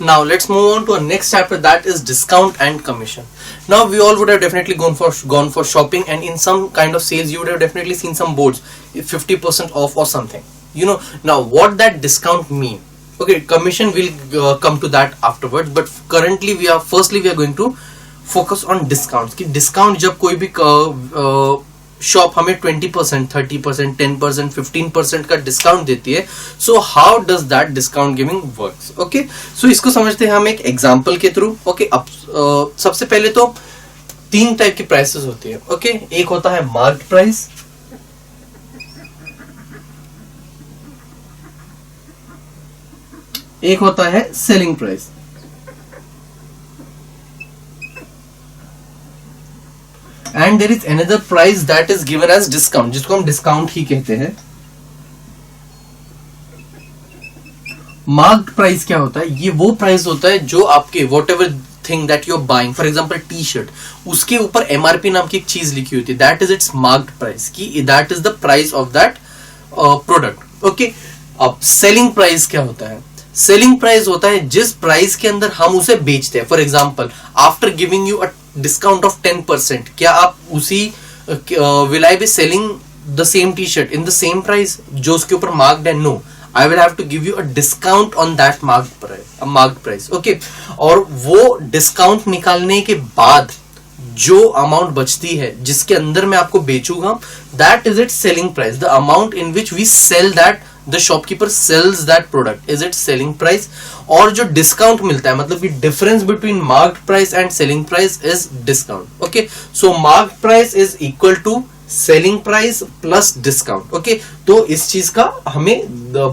Now let's move on to our next chapter, that is discount and commission. Now we all would have definitely gone for shopping, and in some kind of sales you would have definitely seen some boards 50% off or something. Now what that discount mean? Okay, commission will come to that afterwards, but currently we are going to focus on discounts. कि discount जब कोई भी shop हमें 20%, 30%, 10%, 15% का discount देती है, so how does that discount giving works? Okay, so इसको समझते हैं हम एक एग्जांपल के थ्रू. ओके, अब सबसे पहले तो 3 टाइप की प्राइसेस होती है. ओके, एक होता है मार्केट प्राइस, एक होता है selling price, and there is another price that is given as discount, जिसको हम डिस्काउंट ही कहते हैं. मार्क्ड प्राइस क्या होता है? ये वो प्राइस होता है जो आपके whatever thing that you are buying, for example T shirt, उसके ऊपर एमआरपी नाम की एक चीज लिखी होती है, that is it's marked price, की that is the price of that product. Okay, अब सेलिंग प्राइस क्या होता है? सेलिंग प्राइस होता है जिस प्राइस के अंदर हम उसे बेचते हैं. For example, after giving you a discount of 10%, क्या आप उसी will I be selling the same T shirt in the same price जो उसके ऊपर मार्क्ड है? No, I will have to give you a discount on that marked price. Okay, और वो discount निकालने के बाद जो अमाउंट बचती है जिसके अंदर मैं आपको बेचूंगा, that is it selling price. The amount in which we sell that, the shopkeeper sells that product, is it selling price. और जो डिस्काउंट मिलता है, मतलब कि difference between marked price and selling price is discount. Okay, so marked price is equal to selling price plus discount. Okay, तो इस चीज का हमें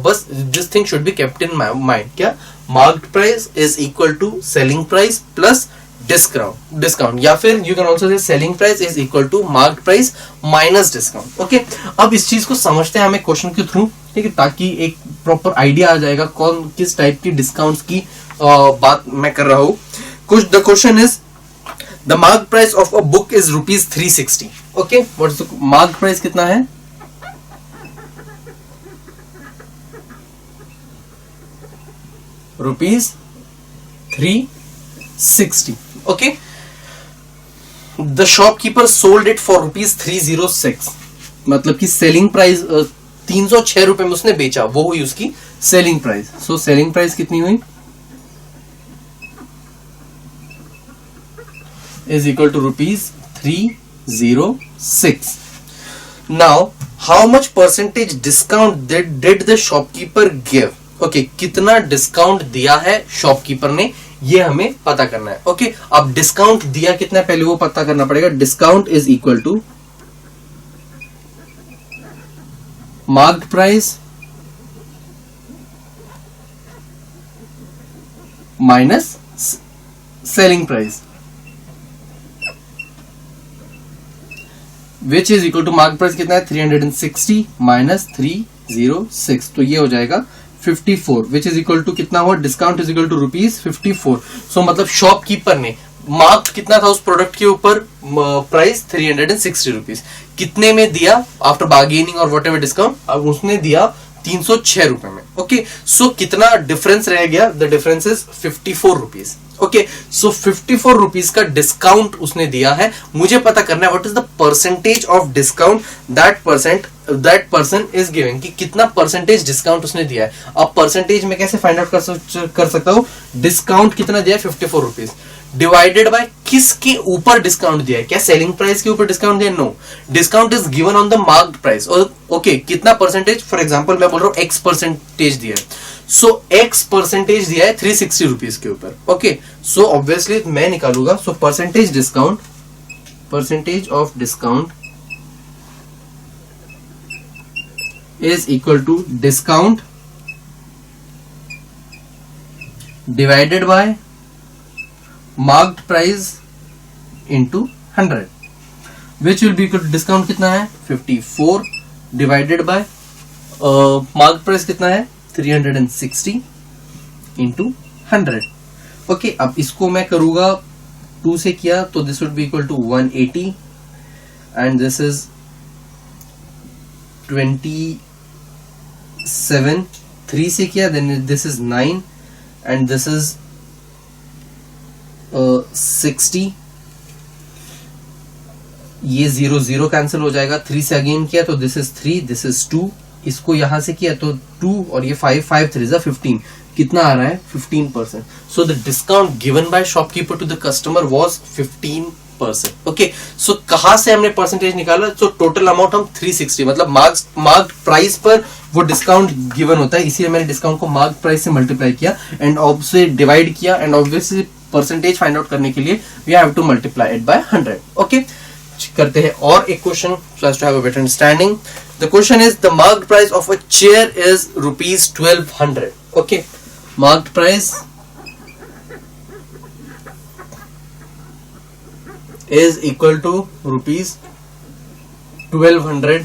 बस this thing should be kept in mind. क्या? Marked price is equal to selling price plus discount, या फिर you can also say selling price is equal to marked price minus discount. Okay, अब इस चीज को समझते हैं हमें क्वेश्चन के थ्रू, ठीक है, ताकि एक प्रॉपर आइडिया आ जाएगा कौन किस टाइप की डिस्काउंट्स की बात मैं कर रहा हूं. कुछ the question is the mark price of a book is ₹360. Okay, what is the mark price? कितना है? ₹360. Okay, the shopkeeper sold it for ₹306, मतलब कि सेलिंग प्राइस 306 रुपए में उसने बेचा, वो हुई उसकी selling price. So selling price कितनी हुई? Is equal to ₹306. Now how much percentage discount did the shopkeeper give? Okay, कितना डिस्काउंट दिया है शॉपकीपर ने, ये हमें पता करना है. ओके, अब डिस्काउंट दिया कितना पहले वो पता करना पड़ेगा. Discount is equal to marked price minus selling price, which is equal to marked price कितना है? 360 माइनस 306, तो ये हो जाएगा 54, विच इज इक्वल टू कितना हुआ? Discount is equal to ₹54. So मतलब शॉपकीपर ने मार्क्ड कितना था उस प्रोडक्ट के ऊपर? Price 360 rupees. कितने में दिया आफ्टर बार्गेनिंग और वॉट एवर डिस्काउंट? अब उसने दिया 306 रुपए में. ओके, सो कितना डिफरेंस रह गया? The difference is 54 rupees. Okay, so 54 rupees का डिस्काउंट उसने दिया है. मुझे पता करना है what is the percentage of discount that person is giving, कि कितना परसेंटेज डिस्काउंट उसने दिया है. अब परसेंटेज में कैसे फाइंड आउट कर सकता हूं? डिस्काउंट कितना दिया है? 54 रुपीज डिवाइडेड बाय किसके ऊपर डिस्काउंट दिया है? क्या सेलिंग प्राइस के ऊपर डिस्काउंट दिया है? No, discount is given on the marked price. Okay, कितना परसेंटेज? फॉर एग्जांपल मैं बोल रहा हूं X परसेंटेज दिया है, सो X परसेंटेज दिया है 360 रुपीज के ऊपर. ओके, सो ऑब्वियसली मैं निकालूंगा. So percentage of discount is equal to discount divided by marked price into 100, which will be equal to discount कितना है? 54 divided by marked price कितना है? 360 into 100. ओके, अब इसको मैं करूंगा 2 से किया तो this would be equal to 180 and this is 27. 3 से किया then this is 9 and this is 60, ये 0 0 कैंसिल हो जाएगा, 3 से अगेन किया तो दिस इज 3, दिस इज 2, इसको यहां से किया तो 2 और ये 5, 5 3 जा 15, कितना आ रहा है 15%. So the discount given by shopkeeper to the customer was 15%. Okay, so कहां से हमने परसेंटेज निकाला? सो टोटल अमाउंट हम 360, मतलब मार्क्ड प्राइस पर वो डिस्काउंट गिवन होता है, इसीलिए मैंने डिस्काउंट को मार्क्ड प्राइस से मल्टीप्लाई किया एंड ऑब्वियसली डिवाइड किया, and obviously percentage find out करने के लिए we have to multiply it by 100. Okay, करते हैं और एक question so as to have a better understanding. The question is the marked price of a chair is ₹1200. Okay, marked price is equal to ₹1200.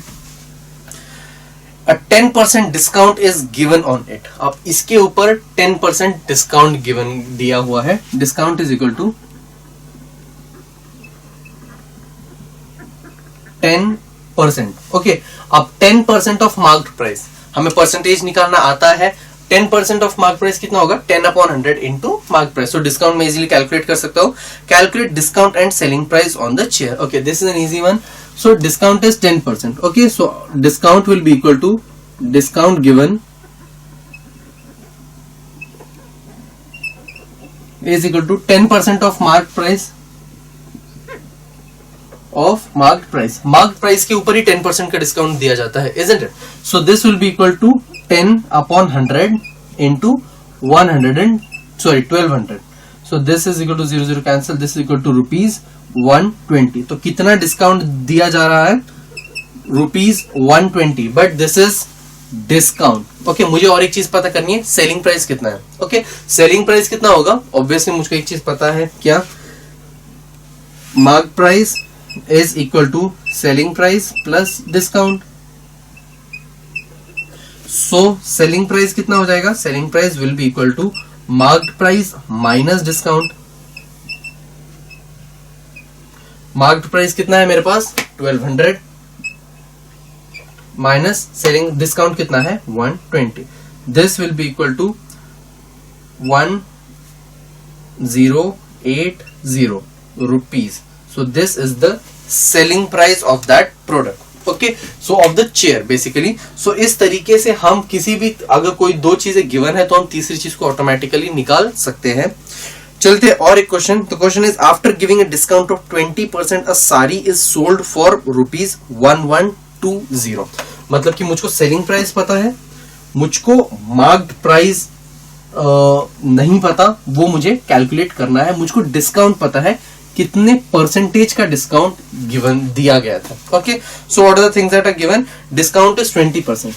A 10% discount is given on it. अब इसके ऊपर 10% discount given दिया हुआ है. Discount is equal to 10%. Okay, अब 10% of marked price, हमें percentage निकालना आता है. 10% ऑफ मार्क प्राइस कितना होगा? 10/100 into mark price. So discount में इजीली कैलकुलेट कर सकता हूँ. Calculate discount and selling price on the chair. Okay, this is an easy one. So discount is 10%. Okay, so discount will be equal to discount given is equal to 10% of mark price of marked price. Marked price के ऊपर ही 10% का डिस्काउंट दिया जाता है, isn't it? So this will be equal to 10/100 into 1200. So this is equal to 0 0 cancel. This is equal to ₹120. तो कितना discount दिया जा रहा है? ₹120. But this is discount. Okay, मुझे और एक चीज पता करनी है, सेलिंग प्राइस कितना है. ओके, सेलिंग प्राइस कितना होगा? ऑब्वियसली मुझको एक चीज पता है, क्या? Mark price is equal to selling price plus discount. So selling price कितना हो जाएगा? Selling price will be equal to marked price minus discount. Marked price कितना है मेरे पास? 1200 minus selling discount कितना है? 120. This will be equal to 1080 rupees. So this is the selling price of that product. Okay, so of the chair basically. So इस तरीके से हम किसी भी, अगर कोई दो चीजें गिवन है तो हम तीसरी चीज को ऑटोमेटिकली निकाल सकते हैं. चलते और एक question. The question is after giving a discount of 20% a sari is sold for ₹1120. मतलब कि मुझको सेलिंग प्राइस पता है, मुझको मार्क्ड प्राइस नहीं पता, वो मुझे कैलकुलेट करना है. मुझको डिस्काउंट पता है, कितने परसेंटेज का डिस्काउंट गिवन दिया गया था. Okay, so what are the things that are given? Discount is 20%.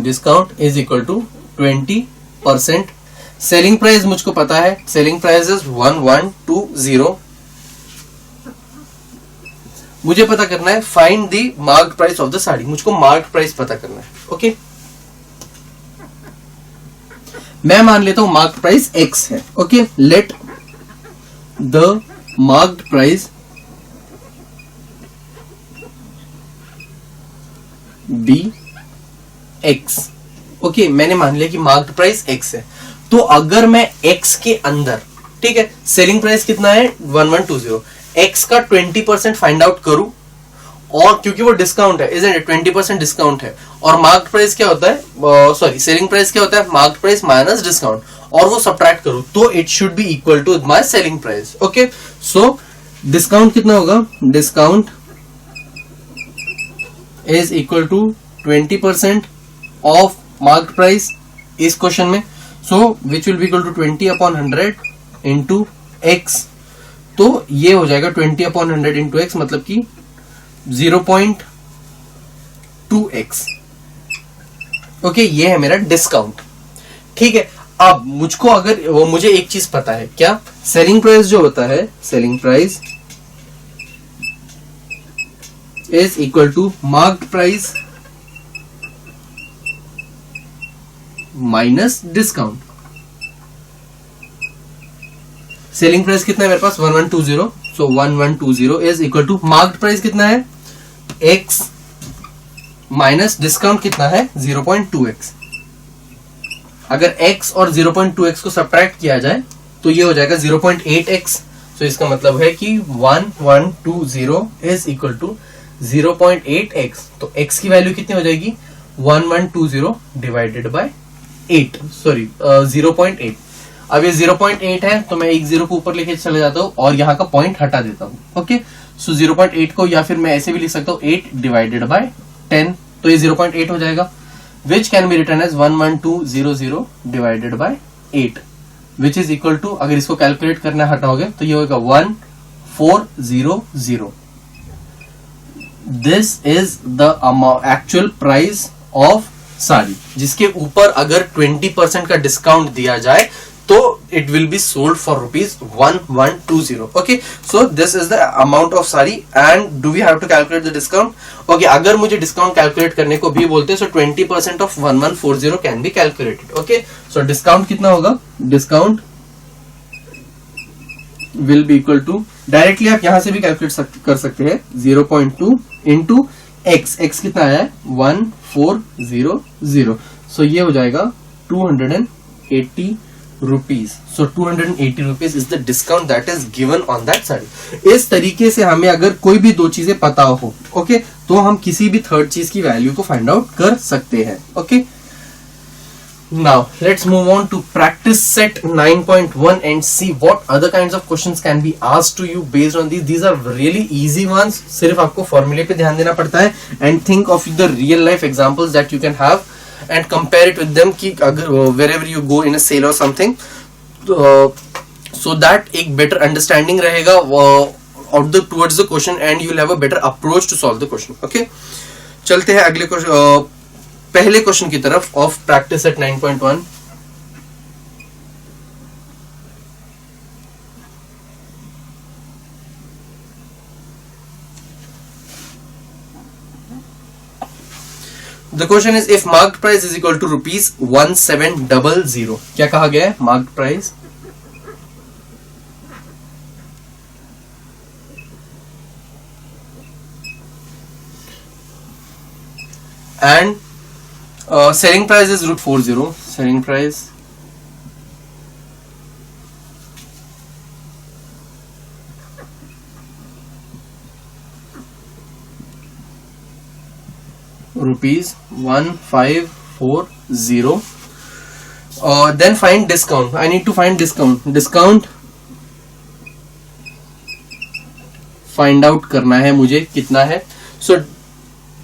Discount is equal to 20%. Selling price मुझको पता है, सेलिंग प्राइस इज 1120. मुझे पता करना है find the marked price of the sari. मुझको मार्क्ड प्राइस पता करना है. ओके, मैं मान लेता हूं मार्क्ड प्राइस X है. Okay, let the marked price be X. Okay, मैंने मान लिया कि मार्क्ड प्राइस X है. तो अगर मैं X के अंदर, ठीक है, सेलिंग प्राइस कितना है? 1120. X का 20% फाइंड आउट करूं, और क्योंकि वो डिस्काउंट है, isn't it? 20% डिस्काउंट है. और मार्क्ड प्राइस क्या होता है? सॉरी, सेलिंग प्राइस क्या होता है? Marked price minus discount. और वो सब्ट्रैक्ट करूं तो it should be equal to my selling price. Okay, so discount कितना होगा? Discount is equal to 20% of marked price इस क्वेश्चन में. So which will be equal to 20/100 into x. तो ये हो जाएगा 20/100 इंटू एक्स, मतलब कि 0.2x. ओके, ये है मेरा डिस्काउंट. ठीक है, अब मुझको अगर वो, मुझे एक चीज पता है, क्या? सेलिंग प्राइस जो होता है, selling price is equal to marked price minus discount. Selling price कितना है मेरे पास? 1120. So 1120 is equal to marked price कितना है? X माइनस डिस्काउंट कितना है? 0.2x. अगर x और 0.2x को सब्ट्रैक्ट किया जाए तो ये हो जाएगा 0.8x। तो इसका मतलब है कि 1120 इज इक्वल टू 0.8x। तो x की वैल्यू कितनी हो जाएगी 1120 डिवाइडेड बाय 8, सॉरी 0.8। अब ये 0.8 है तो मैं एक जीरो को ऊपर लेके चले जाता हूँ और यहाँ का पॉइंट हटा देता हूँ। ओके, सो 0.8 को या फिर मैं ऐसे भी लिख सकता हूँ 8 डिवाइडेड बाय 10, तो ये 0.8 हो जाएगा, which can be written as 11200 divided by 8, which is equal to, अगर इसको कैलकुलेट करना हटाओगे तो ये होगा 1400। This is the actual price of sari, जिसके ऊपर अगर 20% का डिस्काउंट दिया जाए तो it will be sold for ₹1120। Okay, so this is the amount of sari and do we have to calculate the discount. Okay, अगर मुझे डिस्काउंट कैलकुलेट करने को भी बोलते हैं so 20% of 1140 can be calculated. Okay, so discount कितना होगा, discount will be equal to, directly आप यहां से भी कैलकुलेट कर सकते हैं 0.2 इंटू x कितना आया है 1400, सो ये हो जाएगा 280 rupees. So 280 rupees is the discount that is given on that sari. इस तरीके से हमें अगर कोई भी दो चीजें पता हो, ओके, तो हम किसी भी थर्ड चीज की वैल्यू को फाइंड आउट कर सकते हैं। Okay, now let's move on to practice set 9.1 and see what other kinds of questions can be asked to you based on these. These are really easy ones, सिर्फ आपको फॉर्मूले पे ध्यान देना पड़ता है and think of the real life examples that you can have and compare it with them कि अगर wherever you go in a sale or something, so that एक better understanding रहेगा of the towards the question and you will have a better approach to solve the question. Okay, चलते हैं अगले question, पहले question की तरफ of practice at 9.1। The question is if marked price is equal to ₹1700। क्या कहा गया है, marked price and selling price is ₹40, selling price ₹1540, then find discount. I need to find discount find out करना है मुझे कितना है। so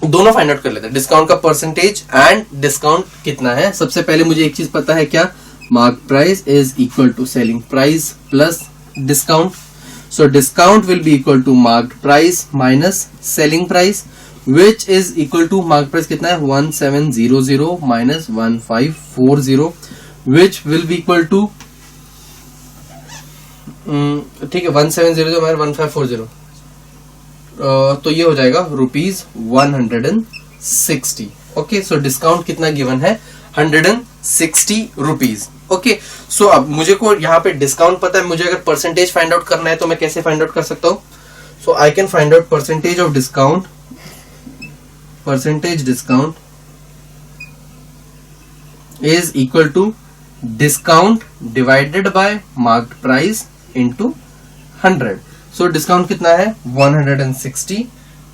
दोनों फाइंड आउट कर लेते हैं, डिस्काउंट का परसेंटेज एंड डिस्काउंट कितना है। सबसे पहले मुझे एक चीज पता है, क्या, mark price is equal to selling price plus discount. So discount will be equal to mark price minus selling price, which is equal to mark price कितना है 1700 minus 1540, which will be equal to, ठीक है, 1700 minus 1540, तो ये हो जाएगा ₹160। Okay, so discount कितना given है 160 रुपीज। ओके, सो अब मुझे को यहाँ पे डिस्काउंट पता है, मुझे अगर परसेंटेज फाइंड आउट करना है तो मैं कैसे फाइंड आउट कर सकता हूँ। So I can find out percentage of discount, percentage discount is equal to discount divided by marked price into 100। So discount कितना है 160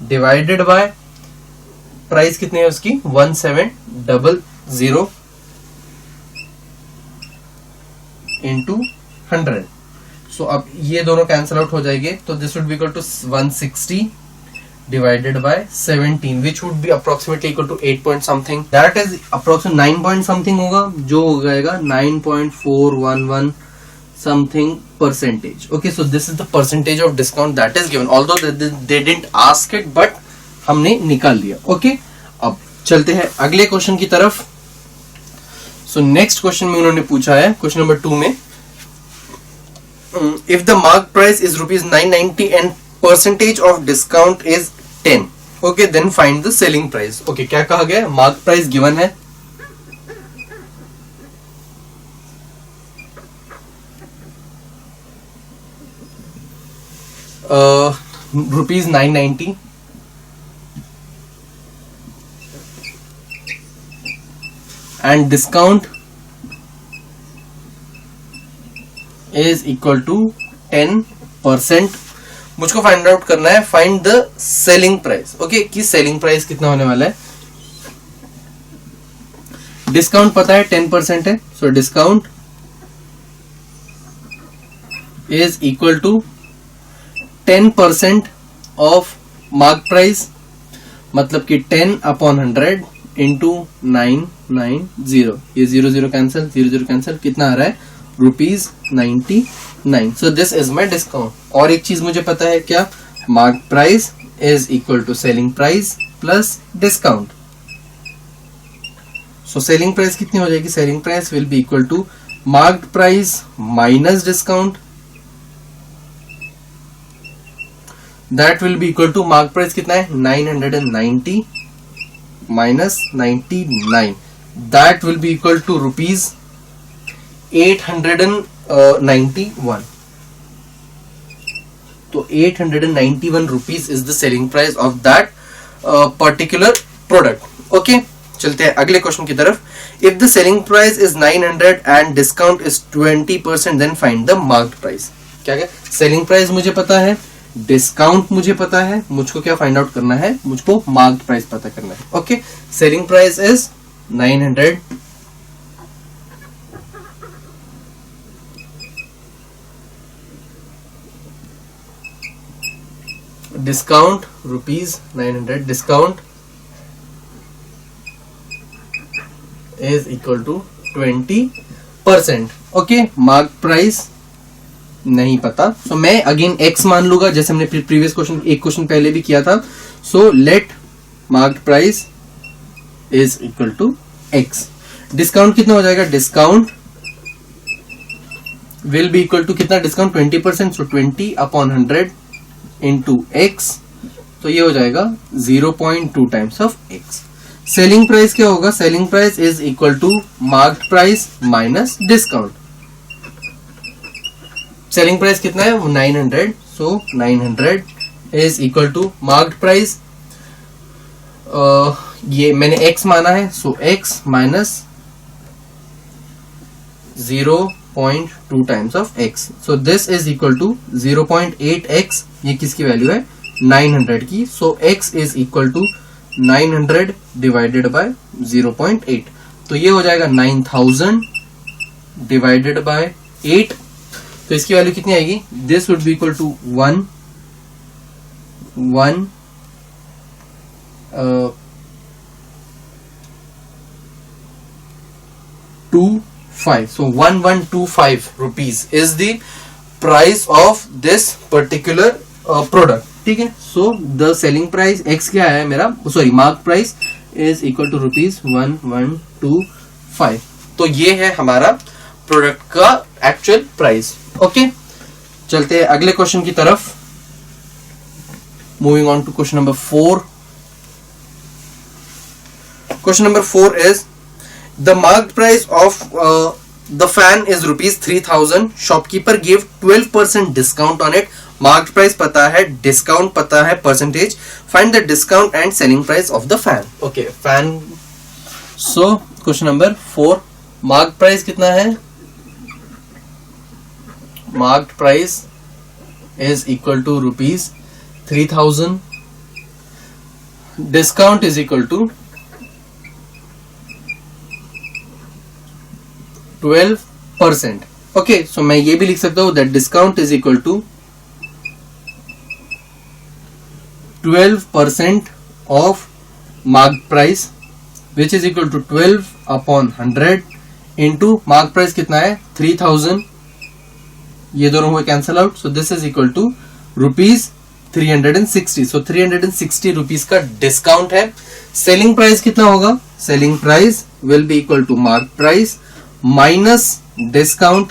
डिवाइडेड बाय प्राइस कितनी है उसकी 1700 इंटू 100। सो अब ये दोनों कैंसिल आउट हो जाएंगे, तो this would be equal to 160 divided by 17 which would be approximately equal to 8 point something, that is approximately 9 point something होगा, जो हो जाएगा 9.411 something percentage. Okay, so this is the percentage of discount that is given, although they didn't ask it but हमने निकाल लिया. Okay, अब चलते हैं अगले क्वेश्चन की तरफ. So next question में उन्होंने पूछा है क्वेश्चन नंबर 2 में, if the mark price is ₹990 and percentage of discount is 10, okay, then find the selling price. Okay, क्या कहा गया, mark price given है ₹990 and discount is equal to 10%. मुझको फाइंड आउट करना है, find the selling price. Okay, कि selling price कितना होने वाला है. डिस्काउंट पता है 10% है, so discount is equal to 10% of mark price, मतलब कि 10/100 इंटू 990. ये 0 कैंसिल, 0 कैंसिल, कितना आ रहा है ₹99. So this is my discount. और एक चीज मुझे पता है क्या, mark price is equal to selling price plus discount. So selling price कितनी हो जाएगी, selling price will be equal to marked price minus discount. That will be equal to mark price कितना है 990 minus 99. That will be equal to ₹891. तो 891 rupees is the selling price of that particular product. Okay, चलते हैं अगले question की तरफ. If the selling price is 900 and discount is 20%, then find the marked price. क्या क्या, सेलिंग प्राइस मुझे पता है, डिस्काउंट मुझे पता है, मुझको क्या फाइंड आउट करना है, मुझको मार्क्ड प्राइस पता करना है. Okay, selling price is 900, discount ₹900, discount is equal to 20%. Okay, mark price नहीं पता, सो मैं अगेन x मान लूंगा, जैसे हमने प्रीवियस क्वेश्चन, एक क्वेश्चन पहले भी किया था. So let mark price is equal to x. Discount कितना हो जाएगा, discount will be equal to कितना, डिस्काउंट 20%, सो 20/100 इंटू x, तो ये हो जाएगा 0.2 times of x. Selling price क्या होगा, selling price is equal to marked price minus discount. Selling price कितना है, 900, so 900 is equal to marked price, ये मैंने x माना है, so x minus 0.2 times of x. So this is equal to 0.8x. ये किसकी वैल्यू है, 900 की. So x is equal to 900 divided by 0.8. तो ये हो जाएगा 9000 डिवाइडेड बाय 8. तो इसकी वैल्यू कितनी आएगी, this would be equal to 1125. So 1125 rupees is the price of this particular product. ठीक है, so the selling price x क्या है मेरा, sorry mark price is equal to ₹1125. तो ये है हमारा प्रोडक्ट का एक्चुअल प्राइस. ओके, चलते हैं अगले क्वेश्चन की तरफ. Moving on to question number 4. Question number 4 is the marked price of the fan is ₹3000. Shopkeeper give 12% discount on it. Marked price पता है, डिस्काउंट पता है percentage. Find the discount and selling price of the fan. Okay, fan. So question number 4, marked price कितना है, marked price is equal to ₹3000. discount is equal to 12%. okay, so मैं ये भी लिख सकता हूं that discount is equal to 12% of marked price, which is equal to 12/100 into marked price कितना है 3000. ये दोनों हुए cancel out, so this is equal to ₹360. सो 360 रुपीज का डिस्काउंट है. सेलिंग प्राइस कितना होगा, selling price will be equal to mark price minus discount,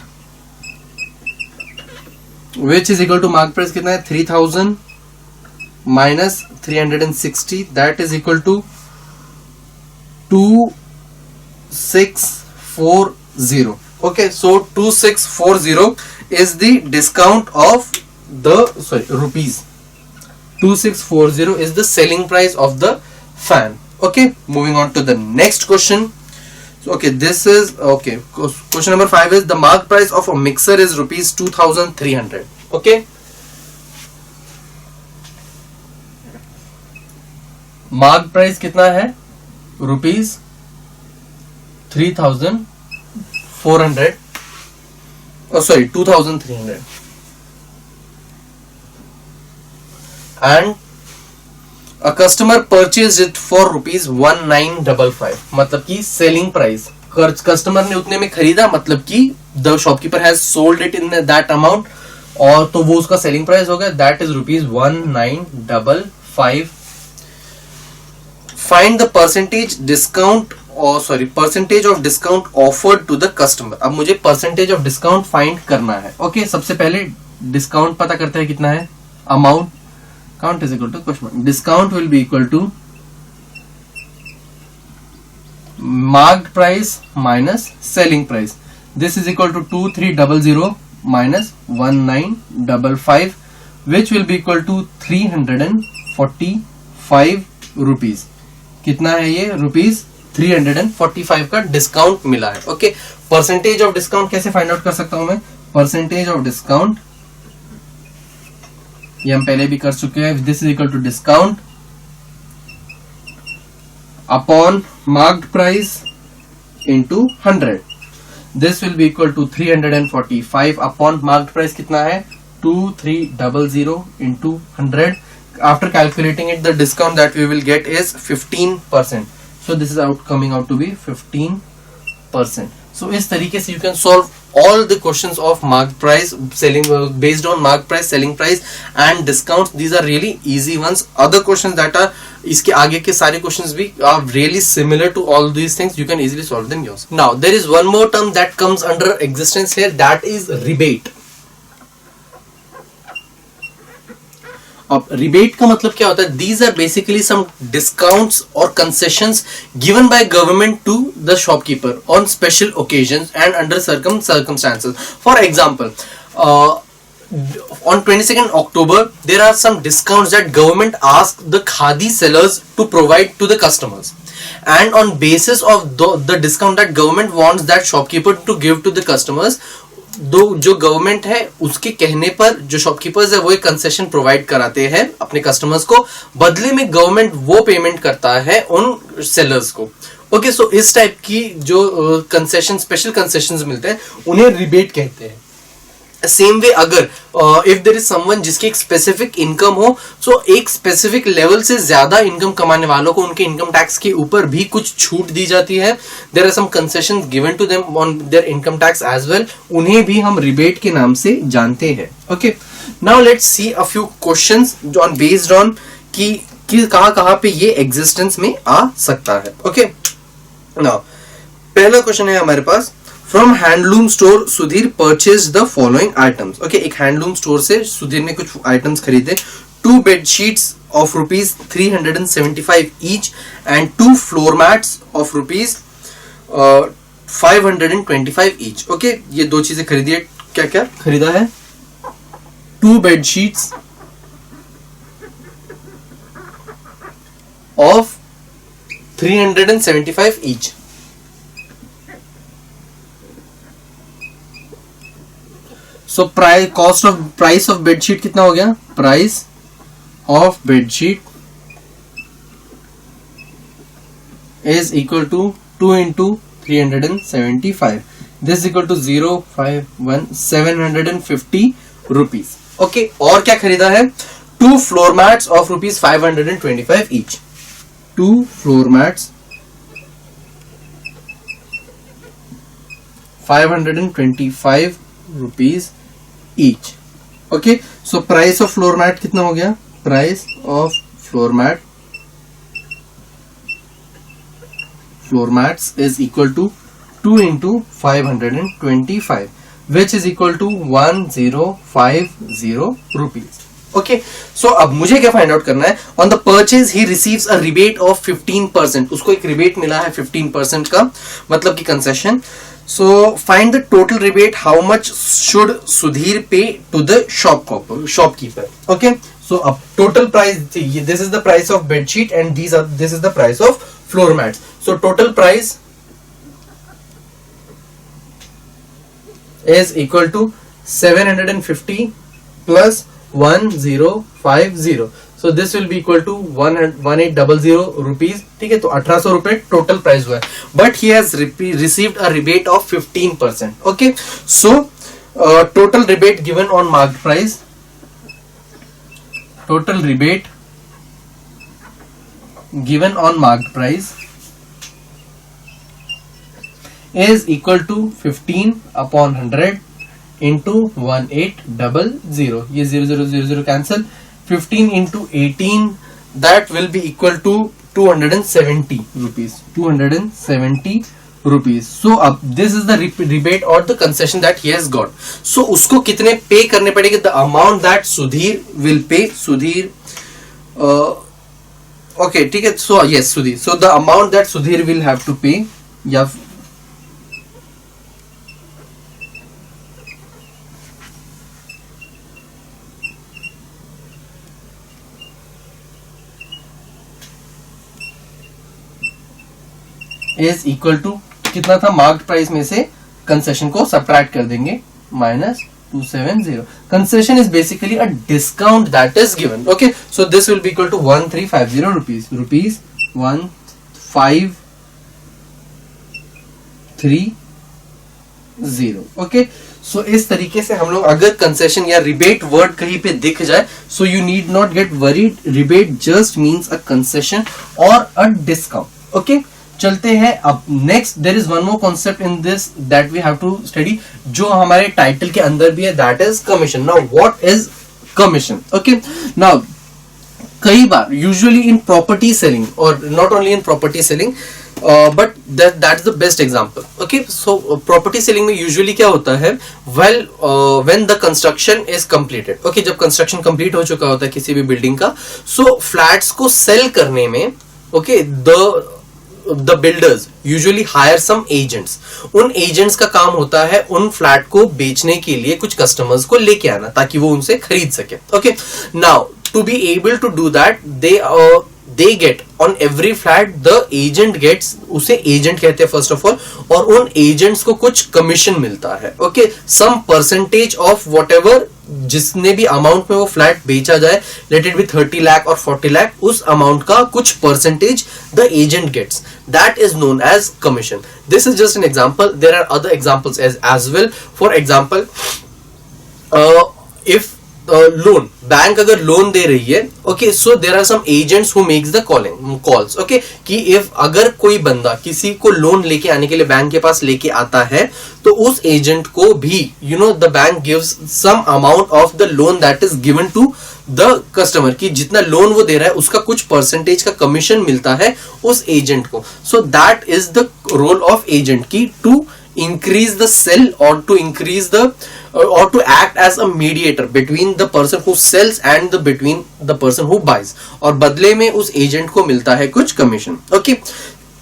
which is equal to mark price कितना है 3000 minus 360, that is equal to 2640. okay, so 2640 is the discount of the rupees. 2640 is the selling price of the fan. okay, moving on to the next question. Okay, this is okay. Question number 5 is the mark price of a mixer is rupees 2300. Okay, mark price कितना है? Rupees 3400, sorry 2300, and a customer purchase it for rupees 1955. मतलब कि selling price, customer ने उतने में खरीदा, मतलब कि the shopkeeper has sold it in that amount, और तो वो उसका सेलिंग प्राइस हो गया, that is rupees 1955. Find the percentage discount, और sorry percentage of discount offered to the customer. अब मुझे परसेंटेज ऑफ डिस्काउंट फाइंड करना है. ओके, सबसे पहले डिस्काउंट पता करते हैं कितना है. Amount count is equal to question. Discount will be equal to marked price minus selling price. This is equal to 2300 minus 1955, which will be equal to 345 rupees. कितना है ये? रुपीज 345 का डिस्काउंट मिला है. ओके, परसेंटेज ऑफ डिस्काउंट कैसे find out कर सकता हूं मैं? परसेंटेज ऑफ डिस्काउंट ये हम पहले भी कर चुके हैं. This is equal to discount upon marked price into 100. This will be equal to 345 upon marked price कितना है? 2300 into 100. After calculating it, the discount that we will get is 15%. So this is coming out to be 15%. So इस तरीके से you can solve all the questions of marked price, selling based on marked price, selling price and discounts. These are really easy ones. Other questions that are इसके आगे के सारे questions भी are really similar to all these things. You can easily solve them yourself. Now there is one more term that comes under existence here, that is rebate. अब rebate का मतलब क्या होता है? These are basically some discounts और concessions given by government to the shopkeeper on special occasions and under circumstances. For example, on 22nd October there are some discounts that government asked the khadi sellers to provide to the customers, and on basis of the discount that government wants that shopkeeper to give to the customers, जो government है उसके कहने पर जो shopkeepers है वो एक concession provide कराते हैं अपने कस्टमर्स को, बदले में गवर्नमेंट वो पेमेंट करता है उन सेलर्स को. ओके, सो इस टाइप की जो कंसेशन, स्पेशल कंसेशंस मिलते हैं उन्हें रिबेट कहते हैं. सेम वे अगर इफ देयर इज समवन जिसकी एक स्पेसिफिक इनकम हो, सो एक स्पेसिफिक लेवल से ज्यादा इनकम कमाने वालों को उनके इनकम टैक्स के ऊपर भी कुछ छूट दी जाती है. There are some concessions given to them on their income tax as well. उन्हें भी हम रिबेट के नाम से जानते हैं. Okay, now let's see a few questions on based on कि कहां पे ये एग्जिस्टेंस में आ सकता है. ओके, नाउ पहला क्वेश्चन है हमारे पास. From handloom store, Sudhir purchased the following items. Okay, एक handloom store से सुधीर ने कुछ items खरीदे. 2 bed sheets of rupees 375 each and 2 floor mats of rupees 525 each. Okay, ये दो चीजें खरीदी है. क्या क्या खरीदा है? 2 bed sheets of 375 each. So price of bedsheet कितना हो गया? Price of bedsheet is equal to 2 into 375. This is equal to 051,750 rupees. Okay, और क्या खरीदा है? 2 floor mats of rupees 525 each. 2 floor mats 525 rupees each. Okay, so price of floor mat कितना हो गया? Price of floor mats is equal to 2 into 525, which is equal to 1050 rupees. Okay, so अब मुझे क्या फाइंड आउट करना है? On the purchase he receives a rebate of 15%. उसको एक रिबेट मिला है 15% का, मतलब कि concession. So find the total rebate. How much should Sudhir pay to the shopkeeper? Okay, so total price. This is the price of bedsheet, and this is the price of floor mats. So total price is equal to 750 plus 1050. So this will be equal to 1800 rupees. ठीक है, तो 1800 रुपए total price हुआ है, but he has received a rebate of 15%. Okay, so total rebate given on marked price, total rebate given on marked price is equal to 15 upon 100 into 1800. ये 0000 cancel. 15 into 18, that will be equal to 270 rupees. 270 rupees. So अब this is the rebate or the concession that he has got. So उसको कितने पे करने पड़ेंगे? The amount that Sudhir will pay. Sudhir, okay, ठीक है. So yes, Sudhir. So the amount that Sudhir will have to pay, या is equal to कितना था? मार्क्ड प्राइस में से कंसेशन को सब्ट्रैक्ट कर देंगे, minus 270. Concession is basically a discount that is given. Okay, so this will be equal to 1350 rupees. 1530. Okay, so इस तरीके से हम लोग, अगर कंसेशन या रिबेट वर्ड कहीं पे दिख जाए, so you need not get worried. Rebate just means a concession और अ डिस्काउंट. ओके, चलते हैं अब next. There is one more concept in this that we have to study, जो हमारे टाइटल के अंदर भी है, that is commission. Now what is commission? Okay, now कई बार यूजुअली इन प्रॉपर्टी सेलिंग, और not only in property selling, but that is the best example. Okay, so property selling में यूजुअली क्या होता है? Well, when the construction is completed. Okay, जब construction complete हो चुका होता है किसी भी बिल्डिंग का, सो फ्लैट्स को सेल करने में, okay, the builders usually hire some agents. उन agents का काम होता है उन फ्लैट को बेचने के लिए कुछ कस्टमर्स को लेके आना, ताकि वो उनसे खरीद सके. Okay, now to be able to do that, they get on every flat, the agent gets, उसे agent कहते हैं फर्स्ट ऑफ ऑल, और उन agents को कुछ कमीशन मिलता है. Okay, some percentage of whatever, जिसने भी अमाउंट में वो फ्लैट बेचा जाए, लेट इट बी 30 लाख और 40 लाख, उस अमाउंट का कुछ percentage the agent gets. That is known as commission. This is just an example. There are other examples as well. For example, if loan, bank अगर loan दे रही है, okay, so there are some agents who makes the calls. Okay, कि if अगर कोई बंदा किसी को लोन लेके आने के लिए बैंक के पास लेके आता है, तो उस एजेंट को भी, you know, the bank gives some amount of the loan that is given to the customer, कि जितना लोन वो दे रहा है उसका कुछ परसेंटेज का कमीशन मिलता है उस एजेंट को. So that is the role of agent, की to increase the sell or to increase the or to act as a mediator between the person who sells and between the person who buys, और बदले में उस agent को मिलता है कुछ commission. Okay,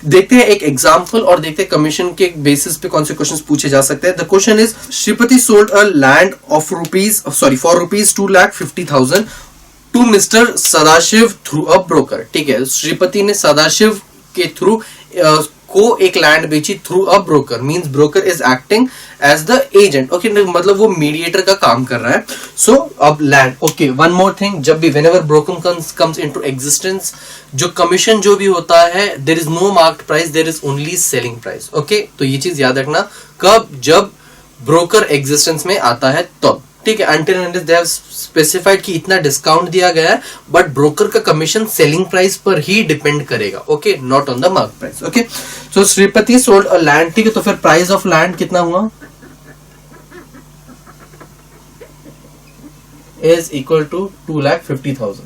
देखते हैं एक एग्जांपल और देखते हैं कमीशन के बेसिस पे कौन से क्वेश्चंस पूछे जा सकते हैं. The question is, Shripati sold a land of for rupees 2,50,000 to mister Sadashiv through a broker. ठीक है, श्रीपति ने सदाशिव के थ्रू को एक लैंड बेची through a broker. Means broker is acting as the agent. Okay, मतलब वो मीडिएटर का काम कर रहा है. सो अब land. Okay, one more thing, जब भी whenever broker comes into existence, जो कमीशन जो भी होता है, there is no marked price, there is only selling price. Okay, तो ये चीज याद रखना, कब? जब ब्रोकर एग्जिस्टेंस में आता है तब. ठीक है, until and they have specified कि इतना डिस्काउंट दिया गया है, बट ब्रोकर का कमीशन सेलिंग प्राइस पर ही डिपेंड करेगा. Okay, not on the mark price. Okay, so Shripati sold a land. ठीक है, तो फिर प्राइस ऑफ लैंड कितना हुआ? Is equal to 2,50,000.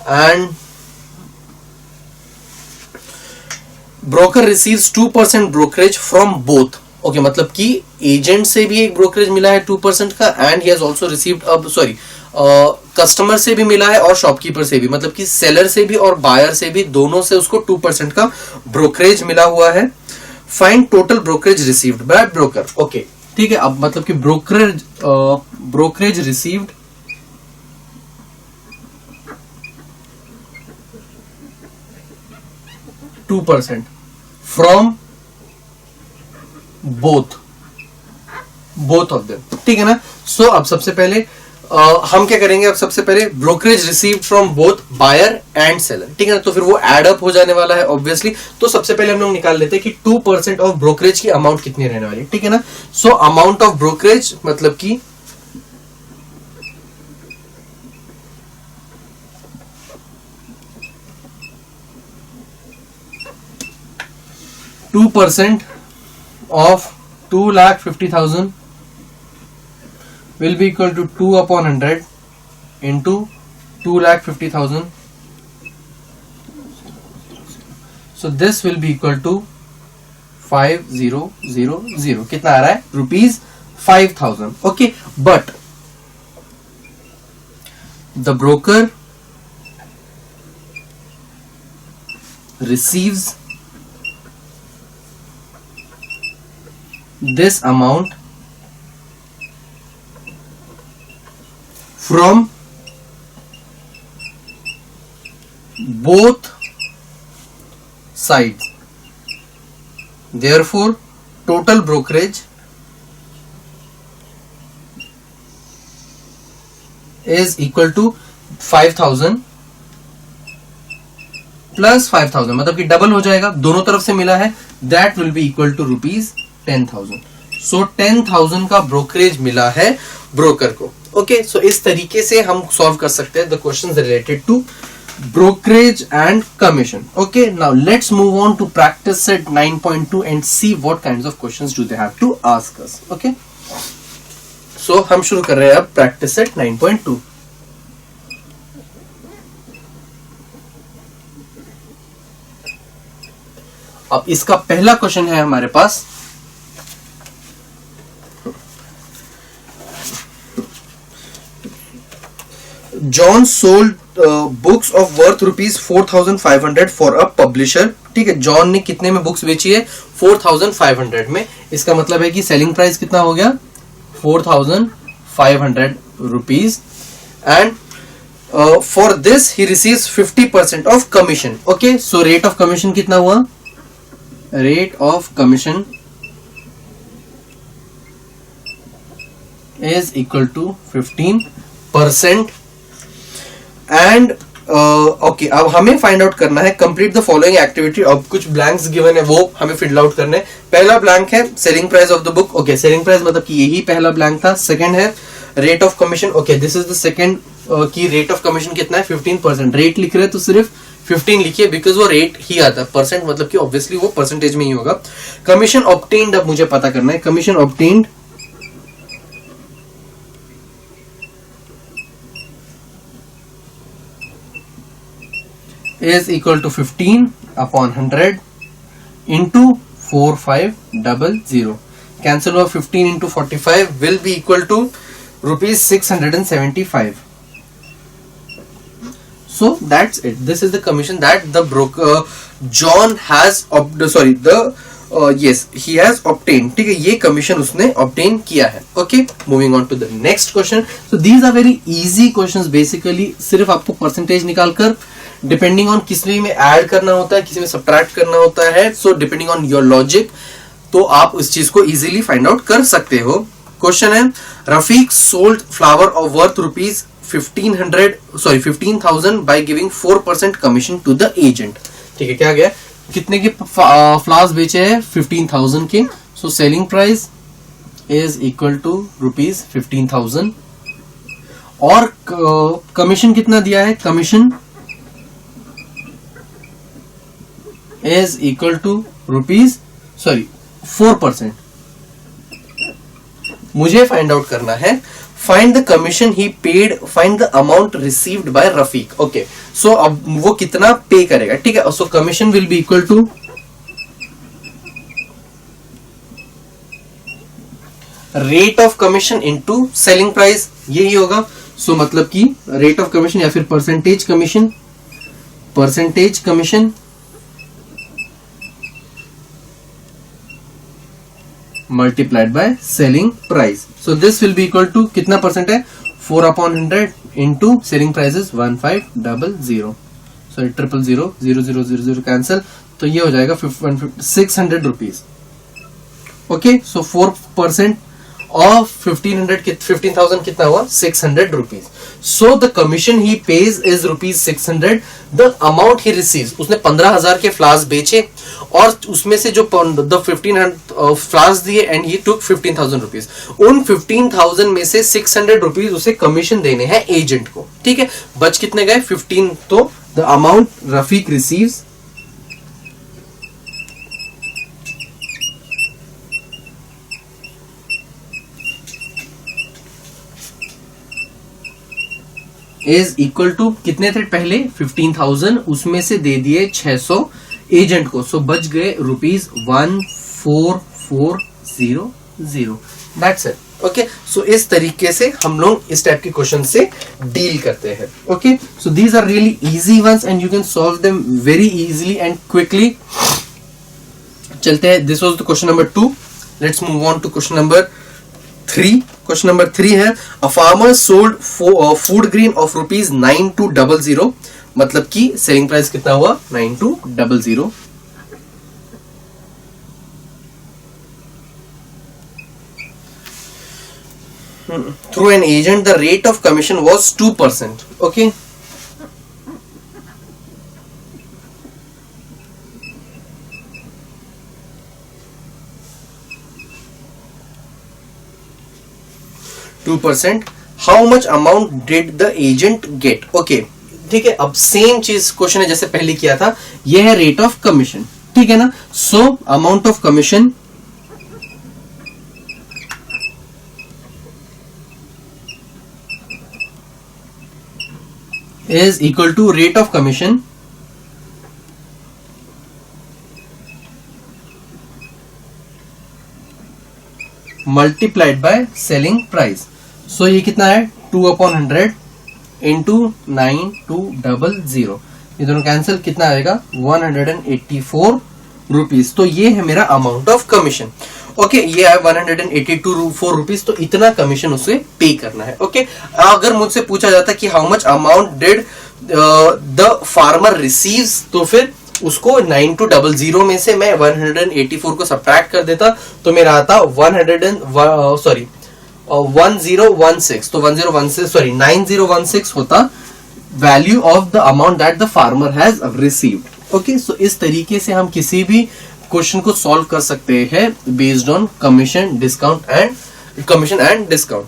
And broker receives 2% brokerage from both. Okay, मतलब कि एजेंट से भी एक ब्रोकरेज मिला है 2% का, and he has also received, customer से भी मिला है और शॉपकीपर से भी, मतलब कि सेलर से भी और बायर से भी, दोनों से उसको 2% का ब्रोकरेज मिला हुआ है. Find total brokerage received by broker. Okay, ठीक है, अब मतलब कि brokerage received %2 from both both of them, ठीक है ना। सो अब सबसे पहले हम क्या करेंगे, अब सबसे पहले brokerage received from both buyer and seller, ठीक है ना। तो फिर वो एड अप हो जाने वाला है ऑब्वियसली। तो सबसे पहले हम लोग निकाल लेते हैं कि 2% ऑफ ब्रोकरेज की अमाउंट कितनी रहने वाली है, ठीक है ना। सो अमाउंट ऑफ ब्रोकरेज मतलब कि %2 of 2,50,000 will be equal to 2/100 into 2,50,000. So this will be equal to 5000. कितना आ रहा है? ₹5,000. Okay, but the broker receives this amount from both sides. Therefore, total brokerage is equal to 5,000 plus 5,000, मतलब कि double हो जाएगा, दोनों तरफ से मिला है. That will be equal to ₹10,000. सो 10,000 का ब्रोकरेज मिला है ब्रोकर को. ओके, सो इस तरीके से हम सॉल्व कर सकते हैं the questions related to brokerage and commission. Okay, now let's move on to practice set 9.2 and see what kinds of questions do they have to ask us. Okay, so हम शुरू कर रहे हैं अब practice set 9.2. अब इसका पहला question है हमारे पास, John sold books of worth ₹4,500 for a publisher. ठीक है, जॉन ने कितने में बुक्स बेची है? 4,500 में. इसका मतलब है कि सेलिंग प्राइस कितना हो गया? 4,500 rupees. And for this he receives 50% of commission. Okay, so rate of commission कितना हुआ? Rate of commission is equal to 15%. And okay, अब हमें फाइंड आउट करना है कंप्लीट द फॉलोइंग एक्टिविटी. अब कुछ ब्लैंक्स गिवन है वो हमें फिल आउट करने हैं. पहला ब्लैंक है selling price of the book. Okay, selling price मतलब कि यही पहला ब्लैंक था. सेकंड है rate of commission. Okay, this is the second की रेट ऑफ कमीशन कितना है? 15%. रेट लिख रहे हैं तो सिर्फ 15 लिखिए बिकॉज वो रेट ही आता है. परसेंट मतलब कि ऑब्वियसली वो परसेंटेज में ही होगा. कमीशन ऑब्टेन्ड अब मुझे पता करना है. Commission obtained is equal to 15/100 into 4500. Cancel over 15 into 45 will be equal to ₹675. So that's it. This is the commission that the broker John has he has obtained. ठीक है, ये कमीशन उसने obtain किया है. Okay, moving on to the next question. So these are very easy questions. Basically सिर्फ आपको percentage निकाल कर डिपेंडिंग ऑन किसी में ऐड करना होता है, किसी में सब्ट्रैक्ट करना होता है. So depending on your logic तो आप उस चीज को इजीली फाइंड आउट कर सकते हो. क्वेश्चन है Rafiq sold flower of worth ₹15,000 by giving 4% commission to the agent. ठीक है, क्या गया? कितने के फ्लावर्स बेचे हैं? 15,000 के. So selling price is equal to ₹15,000 और कमीशन कितना दिया है? Commission is equal to 4%. मुझे फाइंड आउट करना है. Find the commission he paid, find the amount received by Rafiq. Okay, so अब वो कितना पे करेगा? ठीक है, so commission will be equal to rate of commission into selling price. यही होगा. सो मतलब कि रेट ऑफ कमीशन या फिर percentage commission multiplied by selling price. So this will be equal to कितना परसेंट है? 4/100 into selling price is 1500. Sorry, 00000 cancel. तो ये हो जाएगा 600 रुपीज. ओके, सो 4% और 15,000 कितना हुआ 600 rupees. So the commission he page is rupees 600. The amount he receives, उसने 15,000 के फ्लावर्स बेचे और उसमें से जो द 1500 फ्लावर्स दिए एंड ही टुक 15,000 रुपीज. उन 15,000 में से 600 रुपीज उसे कमीशन देने हैं एजेंट को. ठीक है, बच कितने गए 15. तो the amount Rafiq receives is equal to, कितने थे पहले 15,000, उसमें से दे दिए 600 एजेंट को. सो बच गए rupees 14,400. That's it. Okay, so इस तरीके से हम लोग इस टाइप के क्वेश्चन से डील करते हैं. Okay, so these are really easy once and you can solve them very easily and quickly. चलते हैं, this was the question number 2. Let's move on to question number 3. Question number 3 है, a farmer sold food grain of rupees 9200. मतलब कि selling price कितना हुआ 9200. Through an agent, the rate of commission was 2%. Okay. 2%. How much amount did the agent get? Okay. ठीक है, अब same चीज question है जैसे पहले किया था. ये है रेट ऑफ कमीशन. ठीक है ना. So amount of commission is equal to rate of commission multiplied by selling price. So ये कितना है 2/100 इंटू 9200. ये दोनों कैंसिल, कितना आएगा 184 रुपीज. तो ये है मेरा अमाउंट ऑफ कमीशन. ओके, ये है 184 रुपीज. तो इतना कमीशन उसे पे करना है. ओके, अगर मुझसे पूछा जाता कि how much amount did the farmer receives, तो फिर उसको 9200 में से मैं 184 को सब्ट्रैक्ट कर देता तो मेरा आता 1016. तो 9016 होता value of the amount that the farmer has received. Okay, so इस तरीके से हम किसी भी क्वेश्चन को सॉल्व कर सकते हैं based on commission and discount.